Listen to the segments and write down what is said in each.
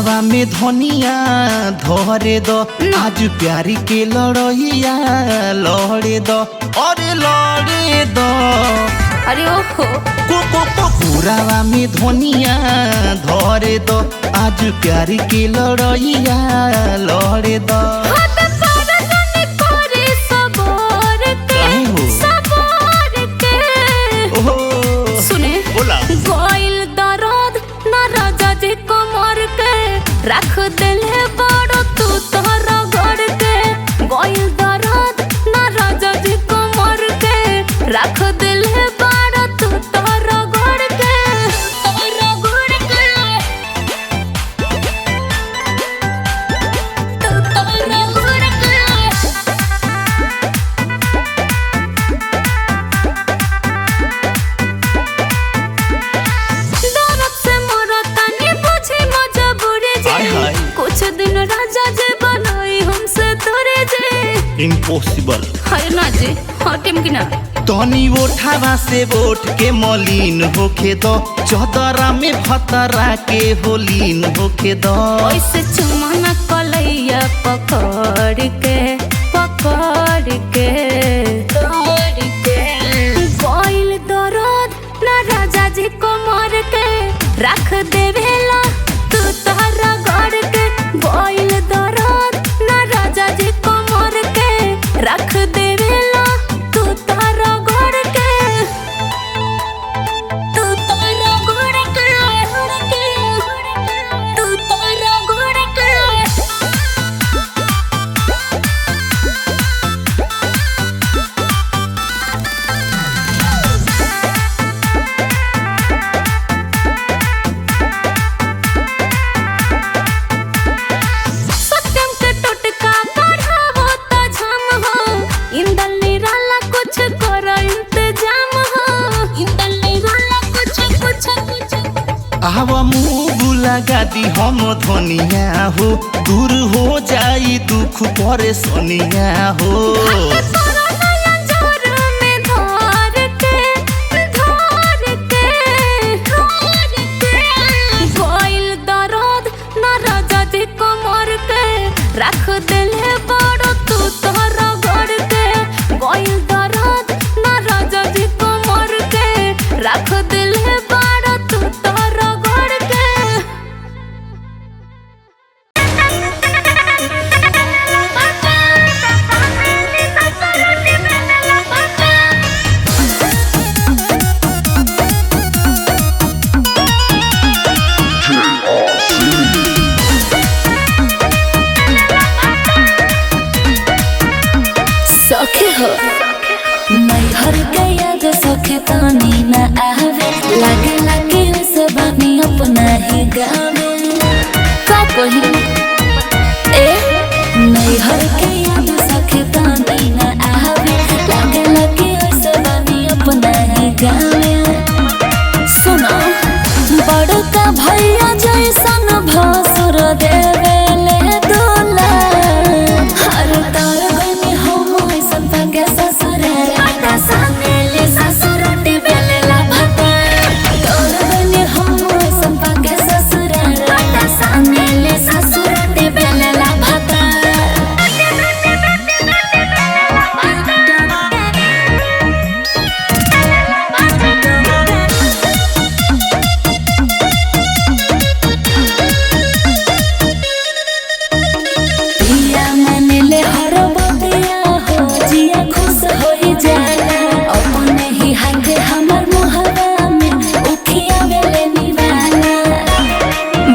कोरावा में धनिया धरे दो आज प्यारी के लड़ैया लड़े दो अरे लड़े दो अरे ओहो कोरावा में धनिया धरे दो आज प्यारी के लड़ैया लड़े दो रख दिले बड़ो तू तोहरा घर के गोइल दर्द ना राजा जी को मर के रख दिले बड़ो तू तोहरा घर के तोहरा घर के तू तोहरा घर के दर्द से मरता नहीं बुझी कुछ दिन राजा जी बनाई हमसे तोरे जे इम्पॉसिबल है ना जी हटिम कि ना तनी ओठावा से बोट के मलिन होखे दो चौदरा में भतरा के होलीन होखे दो ऐसे चुमाना कलैया पकड़ के गोइल दर्द ना राजा जी को मर के रख देवेला तू तोहरा घर के गोइल दर्द ना राजा जी को मर के रख देवेला तू तोहरा घर के तू तोहरा घर के तू तोहरा घर के आवा मुँह लगा दी हम धनिया हो दूर हो जाई दुख परेशानिया हो रख दिले बड़ो तू तोहरा घर के गोइल दर्द ना राजा जी को मर के रख दिले बड़ो तू तोहरा घर के सखे हो नैहर के याद सखे तानी न आवे लागे लागे उस बानी अपना ही गावे का कही ए नैहर के याद सखे तानी न आवे लागे लागे उस बानी अपना ही गावे सुनो बड़ का भैया जैसन भसुर देवे ले दोला हर तार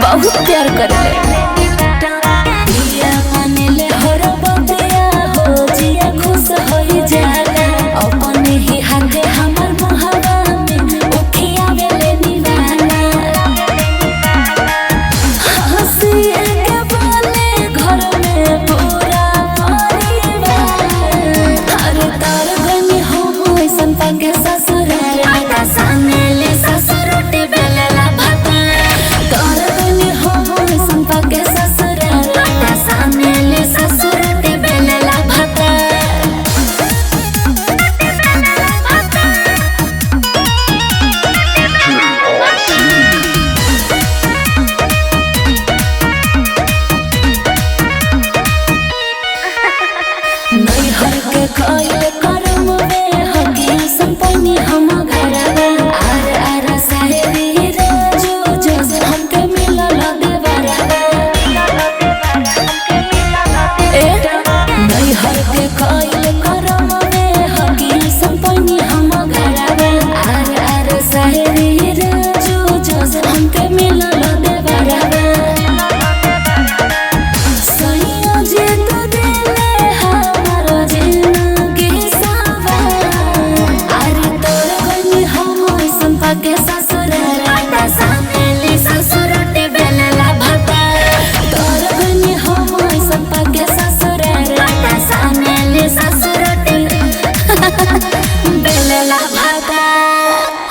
बहुत प्यार कर ले अपने ही हाथे हमर मुहवा में उखिया वेले निवाला हंसिए के बोले घर में पूरा परिवार हर तार गनी हम ऐसन पाके ससुर आटा सानेले ससुर रोटी बेलेला भात तार गनी हम ऐसन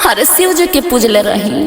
अरे शिव जी के पूजले रही।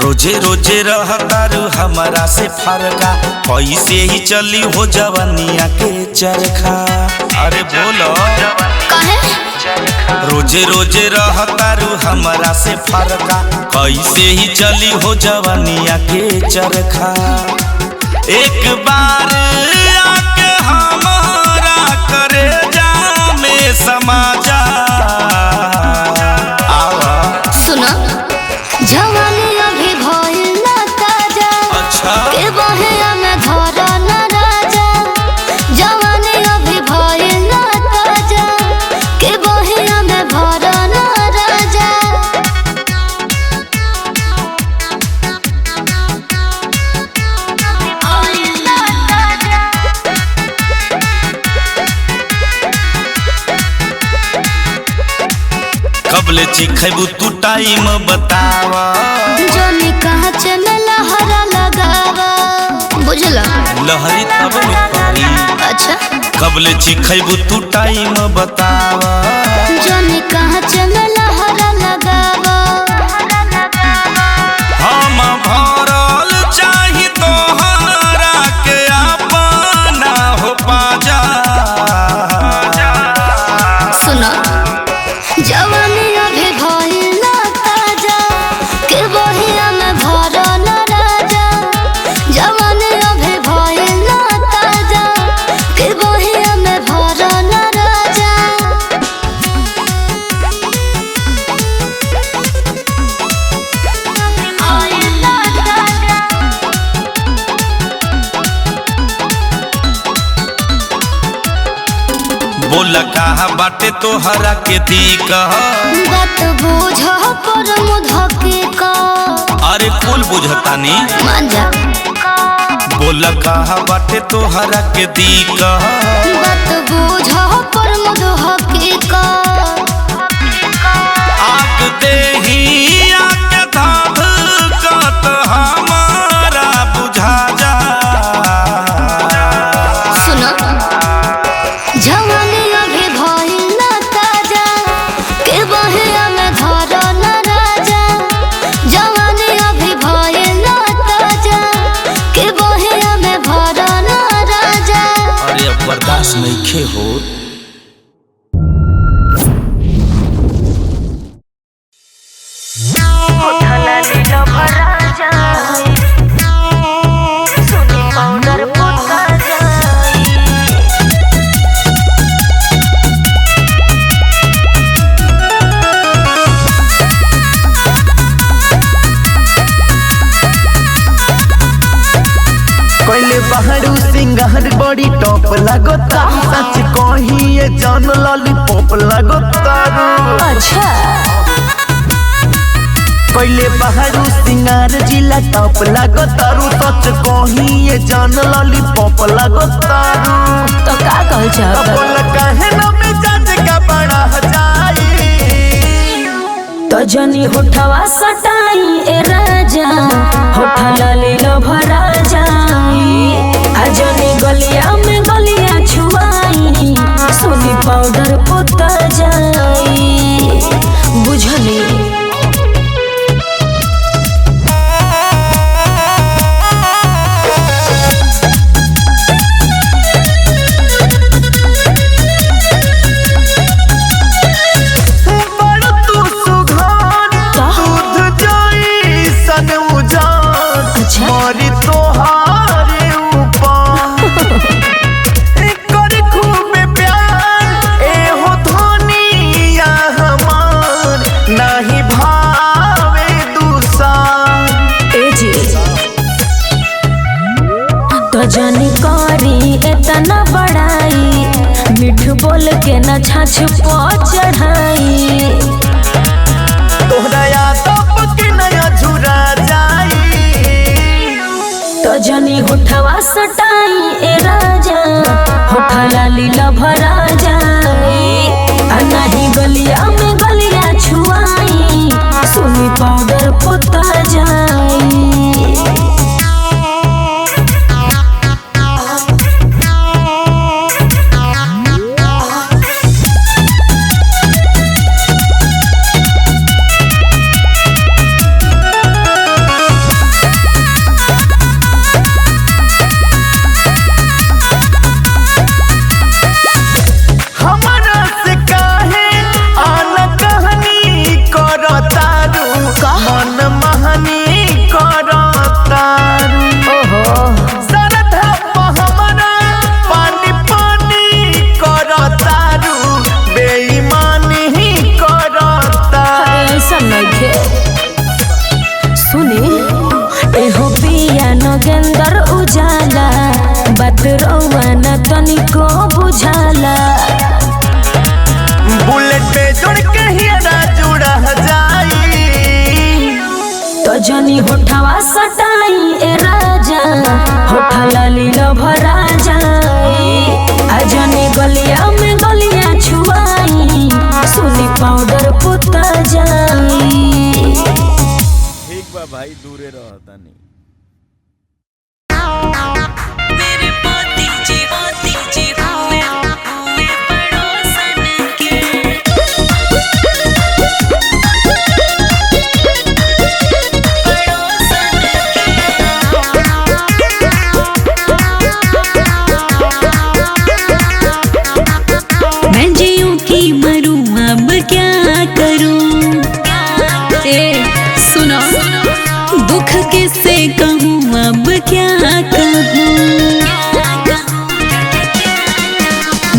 रोजे रोजे रहतारू हमारा से फरका, कैसे ही चली हो जवानिया के चरखा। अरे बोलो काहे? रोजे रोजे रहतारू हमारा से फरका, कैसे ही चली हो जवानिया के चरखा। एक बार आके हमारा करे जा में समा जा। सुना जवानी अभी भइल ना ताजा, अच्छा के बहेया में धरा ना राजा। जवानी अभी भइल ना ताजा, के बहेया में धरा ना राजा। कबले चिखबू तू टाइम बतावा। जोनी कहा चने लहरा लगावा, बुझला लहरी तब निकली। अच्छा कबले चिखबू तू टाइम बतावा। जोनी कहा चने लहरा लगावा। हम भरल चाही तोहरा के अपना हो पाजा। सुना जवानी अभी भइल ना ताजा, के बहिया में भरा ना राजा। जवानी अभी भइल ना ताजा, के बहिया में भरा ना राजा। बोला कहा बाटे तोहरा के दी कह। बात बुझ पर मुधके का। अरे कुल बुझतानी। मान जा बोला कहा बाटे तोहरा के दी कह। बात बुझ पर मुधके का। आग देही आके धाध कत हमारा बुझा जा। सुना जवानी अभी भइल ना ताजा, के बहिया में धरा ना राजा। जवानी अभी भइल ना ताजा, के बहिया में भरा ना राजा। अरे अब बर्दाश्त नहीं खे हो। कैले बहरू सिंगार बड़ी टॉप लगता। सच कही ये जान लॉलीपॉप लगता। अच्छा कैले बहरू सिंगार जिला टॉप लगता। सच कही ये जान लॉलीपॉप लगता। तो का कहल चाहत? बोल कहे ना मिजाज का बड़ा जाई। तो जनी होठवा सटाई ए राजा, होठा लाली लो भरा जाई। आ जनी गलिया में गलिया छुआई, सोनी पाउडर पोता जाई। बुझली बड़ तू सुघार दूध जाई न बढ़ाई, मिठ बोल के न छाछ पो चढ़ाई। तोहरा यादव के नया झुरा जाई, तो जनी होठवा सटाई ए राजा, होठा लाली लभरा जाई। आ नाही गलिया में गलिया छुआई, सुनी पाउडर पोता जाई। एहो पिया नगेंदर उजाला, बात रउआ न तनिको बुझाला। बुलेट पे जोड़ के हियरा जुड़ा जाई, तो जनी होठवा सटाई ए राजा, होठा लाली लभरा जाई। आ जनी गलिया में गलिया छुआई, सुनी पाउडर पुता जाई। ठीक बा भाई, दूरे रहता नहीं। मैं जीऊं की मरूं अब क्या करूं, सुनो दुख किससे कहूँ अब क्या कहूँ।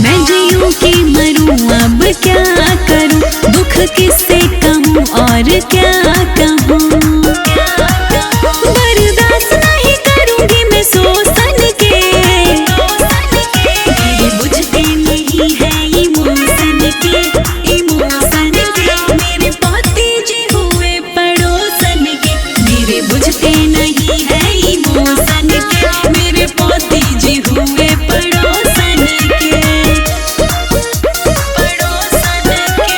मैं जीऊं की मरूं अब क्या करूँ, दुख किससे कहूँ और क्या कहूँ। बर्दाश्त नहीं करूँगी मैं शोषण के, मेरे बुझते नहीं है इमोशन के, इमोशन के। मेरे पति जी हुए पड़ोसन के, मेरे बुझते नहीं है इमोशन के, मेरे पति जी हुए पड़ोसन के, पड़ोसन के,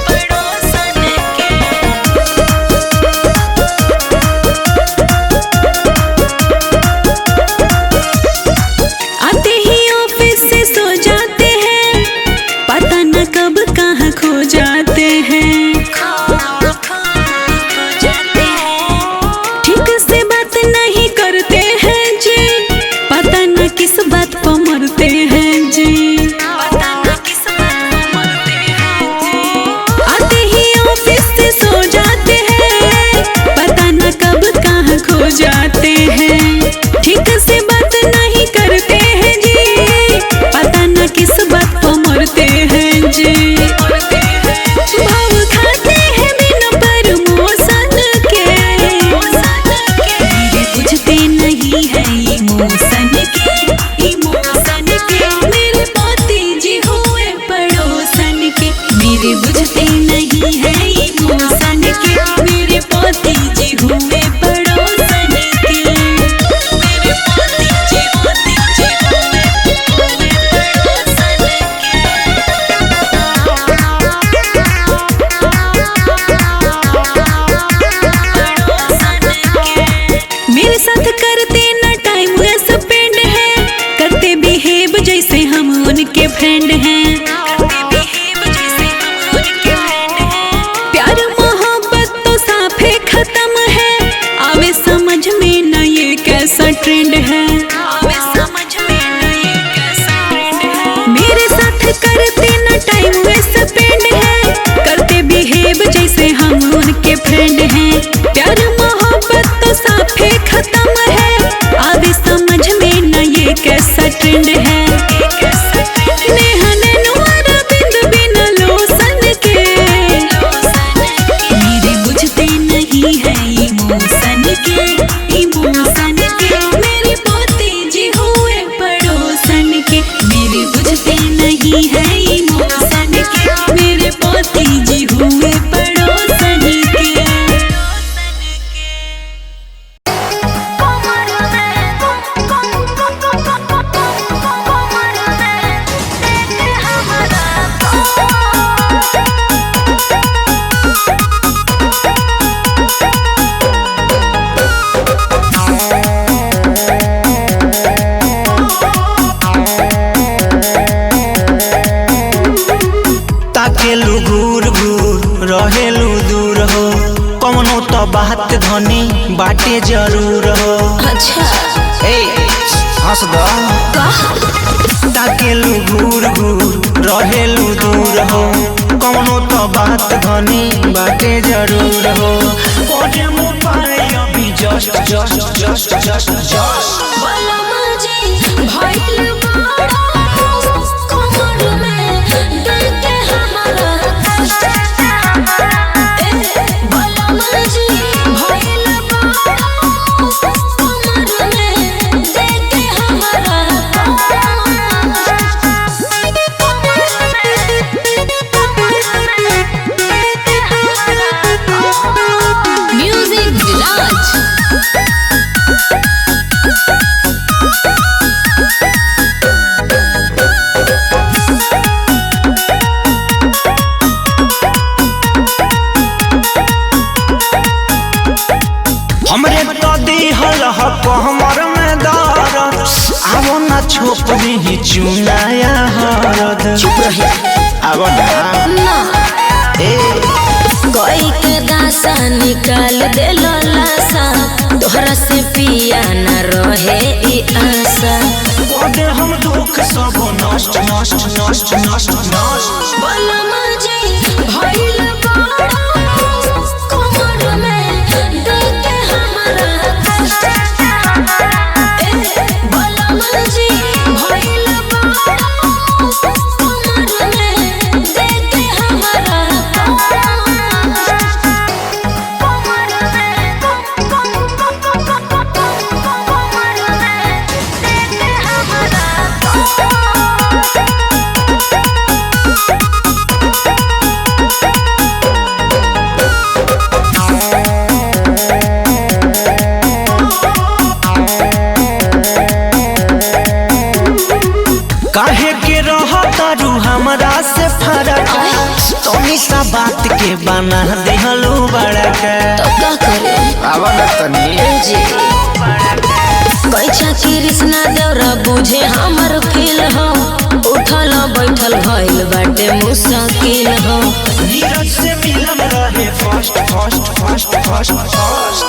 पड़ोसन के। आते ही ऑफिस से सो जाते हैं, पता न कब कहाँ खो जाते हैं। ठीक से बात नहीं करते हैं जी, पता न किस बात पर मरते हैं जी, पता न किस बात पर मरते हैं जी। आते ही ऑफिस से सो जाते हैं, पता न कब कहाँ खो जाते हैं। ठीक से बात नहीं करते हैं जी, पता न किस बात पर मरते हैं जी। भाव खाते हैं बिना प्रमोशन के, मेरे बुझते नहीं है इमोशन के, इमोशन के। मेरे पति जी हुए पड़ोसन के, मेरे बुझते नहीं है इमोशन के, मेरे पति जी हुए पड़ोसन के, मेरे पति जी हुए पड़ोसन के। मेरे साथ करते ना टाइम स्पेंड है, करते बिहेव जैसे हम उनके फ्रेंड हैं, करते बिहेव जैसे हम उनके फ्रेंड हैं। प्यार मोहब्बत तो साफे खत्म है, आवे समझ में ना ये कैसा ट्रेंड है, आवे समझ में ना ये कैसा ट्रेंड है। मेरे साथ करते ना टाइम स्पेंड है, करते बिहेव जैसे हम उनके फ्रेंड हैं। प्यार मोहब्बत तो साफे खत्म है, आवे समझ में ना ये कैसा ट्रेंड है। नेहा नैनवार बिंद बिना लोसन के, मेरे बुझते नहीं है इमोशन के, इमोशन के। मेरे पति जी हुए बात धनी बाटे जरूर हो। अच्छा ए हंस दो ताकेलू घूर घूर रहेलू दूर हो। कौनो तो बात धनी बाटे जरूर हो। कोने मोबाइल अभी just just just just just बोलो मुझे भइल बड़ा कमर में दिल के हमारा बोलो मुझे भइल बड़ा कमर में दिल के हमारा म्यूजिक विराज हमरे तो दिहल हक हमर में दर्द। आवो ना छोप दी चुनाया हरद। चुप रहे आवो ना ए कोई के दासा निकाल दे लासा तोहरा से पिया न रहे ई आशा। कोडे हम दुख सब नष्ट नष्ट नष्ट नष्ट नष्ट बोलो मुझे भइल बड़ा कमर में दिल के हमारा बोलो मुझे भइल बड़ा कमर में दिल के हमारा काहे के रहतारू हमरा से फरक। तोनी सा बात के बना देहलू बड़का। तो क्या करे आवो ना तनी जी कैसा कृष्णा देवरा बुझे हमर फील हो। उठल बैठल भइल बाटे मुश्किल हो। नीरज से मिलन रहे first first first first first